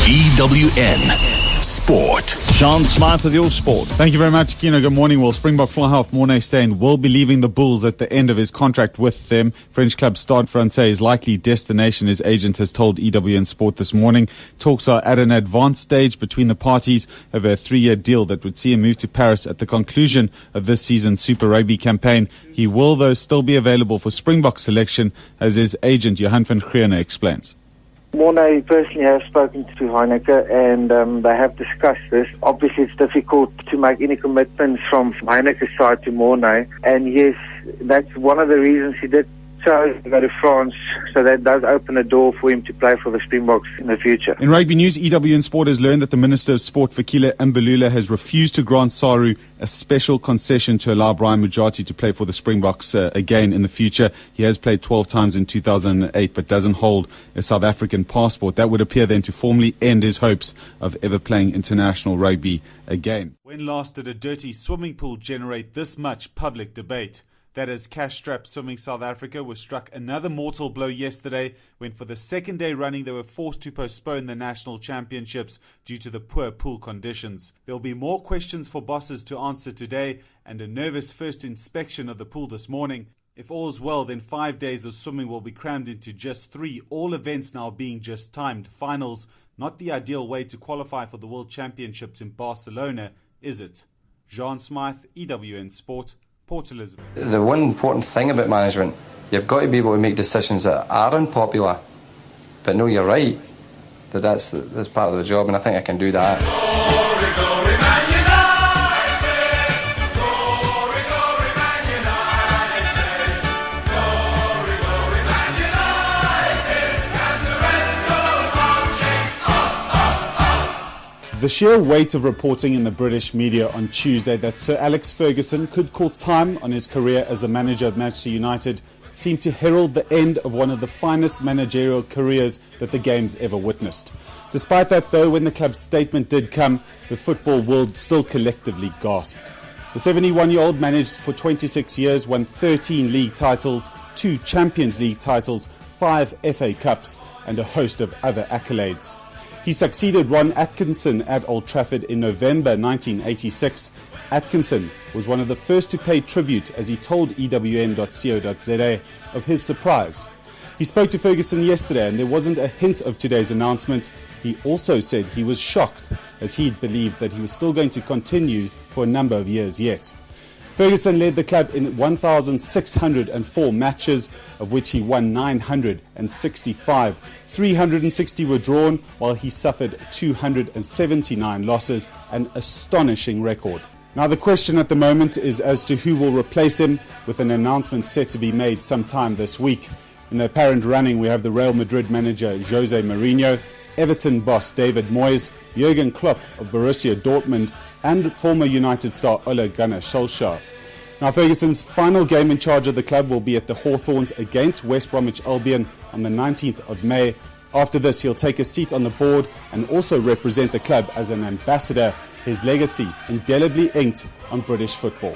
EWN Sport. John Smyth with your sport. Thank you very much, Kino. Good morning. Well, Springbok fly half Morné Steyn will be leaving the Bulls at the end of his contract with them. French club Stade Francais' likely destination, his agent has told EWN Sport this morning. Talks are at an advanced stage between the parties over a 3-year deal that would see him move to Paris at the conclusion of this season's Super Rugby campaign. He will, though, still be available for Springbok selection, as his agent Johan van Griene explains. Morné personally has spoken to Heineke and they have discussed this. Obviously, it's difficult to make any commitments from Heineke's side to Morné. And yes, that's one of the reasons he did chose to go to France, so that does open a door for him to play for the Springboks in the future. In rugby news, EWN Sport has learned that the Minister of Sport, Fikile Mbalula, has refused to grant Saru a special concession to allow Brian Mujati to play for the Springboks again in the future. He has played 12 times in 2008 but doesn't hold a South African passport. That would appear then to formally end his hopes of ever playing international rugby again. When last did a dirty swimming pool generate this much public debate? That as cash-strapped Swimming South Africa was struck another mortal blow yesterday when for the second day running they were forced to postpone the national championships due to the poor pool conditions. There will be more questions for bosses to answer today and a nervous first inspection of the pool this morning. If all's well, then 5 days of swimming will be crammed into just 3, all events now being just timed finals. Not the ideal way to qualify for the World Championships in Barcelona, is it? Jean Smyth, EWN Sport. Port Elizabeth. The one important thing about management, you've got to be able to make decisions that are unpopular, but know you're right, that's part of the job, and I think I can do that. Glory, glory, Man United! Glory, glory, Man United! Glory, glory, Man United! As the Reds go marching up! The sheer weight of reporting in the British media on Tuesday that Sir Alex Ferguson could call time on his career as the manager of Manchester United seemed to herald the end of one of the finest managerial careers that the game's ever witnessed. Despite that, though, when the club's statement did come, the football world still collectively gasped. The 71-year-old managed for 26 years, won 13 league titles, 2 Champions League titles, 5 FA Cups, and a host of other accolades. He succeeded Ron Atkinson at Old Trafford in November 1986. Atkinson was one of the first to pay tribute as he told EWN.co.za of his surprise. He spoke to Ferguson yesterday and there wasn't a hint of today's announcement. He also said he was shocked as he'd believed that he was still going to continue for a number of years yet. Ferguson led the club in 1,604 matches, of which he won 965. 360 were drawn, while he suffered 279 losses, an astonishing record. Now the question at the moment is as to who will replace him, with an announcement set to be made sometime this week. In the apparent running, we have the Real Madrid manager Jose Mourinho, Everton boss David Moyes, Jurgen Klopp of Borussia Dortmund, and former United star Ole Gunnar Solskjaer. Now Ferguson's final game in charge of the club will be at the Hawthorns against West Bromwich Albion on the 19th of May. After this, he'll take a seat on the board and also represent the club as an ambassador, his legacy indelibly inked on British football.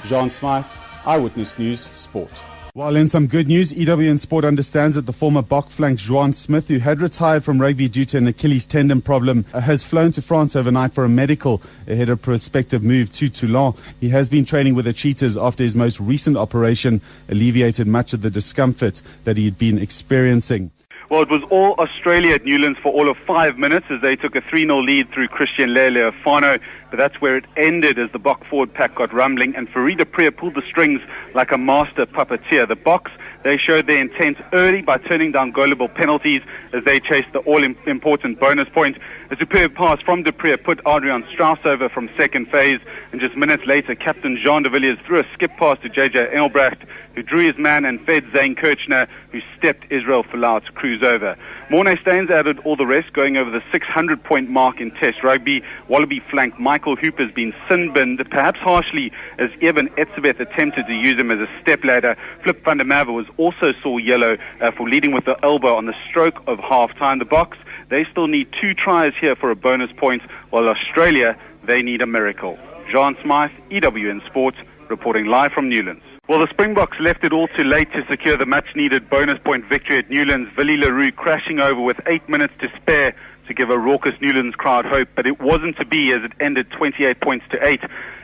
Jean Smyth, Eyewitness News, Sport. While in some good news, EWN Sport understands that the former Bok flank Juan Smith, who had retired from rugby due to an Achilles tendon problem, has flown to France overnight for a medical ahead of a prospective move to Toulon. He has been training with the Cheetahs after his most recent operation alleviated much of the discomfort that he had been experiencing. Well, it was all Australia at Newlands for all of 5 minutes as they took a 3-0 lead through Christian Leofano. But that's where it ended as the Bok forward pack got rumbling and Farida Priya pulled the strings like a master puppeteer. The Boks, they showed their intent early by turning down goalable penalties as they chased the all-important bonus point. A superb pass from de Priya put Adrian Strauss over from second phase, and just minutes later, Captain Jean de Villiers threw a skip pass to JJ Engelbrecht, who drew his man and fed Zane Kirchner, who stepped Israel Folau to cruise over. Morné Steyn added all the rest, going over the 600-point mark in Test rugby. Wallaby flank Michael Hooper's been sin-binned, perhaps harshly, as Evan Etzebeth attempted to use him as a stepladder. Flip van der Merwe was also saw yellow for leading with the elbow on the stroke of half-time. The Boks, they still need 2 tries here for a bonus point, while Australia, they need a miracle. Jean Smyth, EWN Sport, reporting live from Newlands. Well, the Springboks left it all too late to secure the much-needed bonus point victory at Newlands. Willie Leroux crashing over with 8 minutes to spare to give a raucous Newlands crowd hope, but it wasn't to be as it ended 28 points to 8.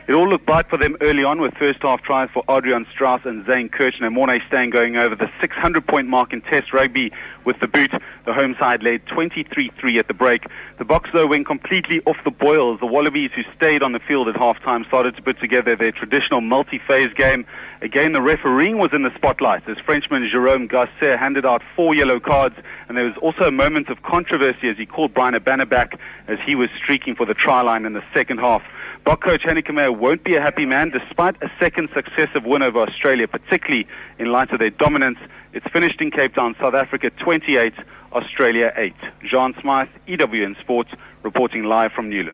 It all looked bright for them early on with first half tries for Adrian Strauss and Zane Kirchner. Mornay Steyn going over the 600-point mark in Test rugby with the boot. The home side led 23-3 at the break. The Boks, though, went completely off the boils. The Wallabies, who stayed on the field at half-time, started to put together their traditional multi-phase game. Again, the refereeing was in the spotlight as Frenchman Jérôme Garcia handed out 4 yellow cards, and there was also a moment of controversy as he called Brian Abana back as he was streaking for the try line in the second half. Bok coach Hanneke Meyer won't be a happy man despite a second successive win over Australia, particularly in light of their dominance. It's finished in Cape Town, South Africa 28, Australia 8. Jean Smyth, EWN Sports, reporting live from Newlands.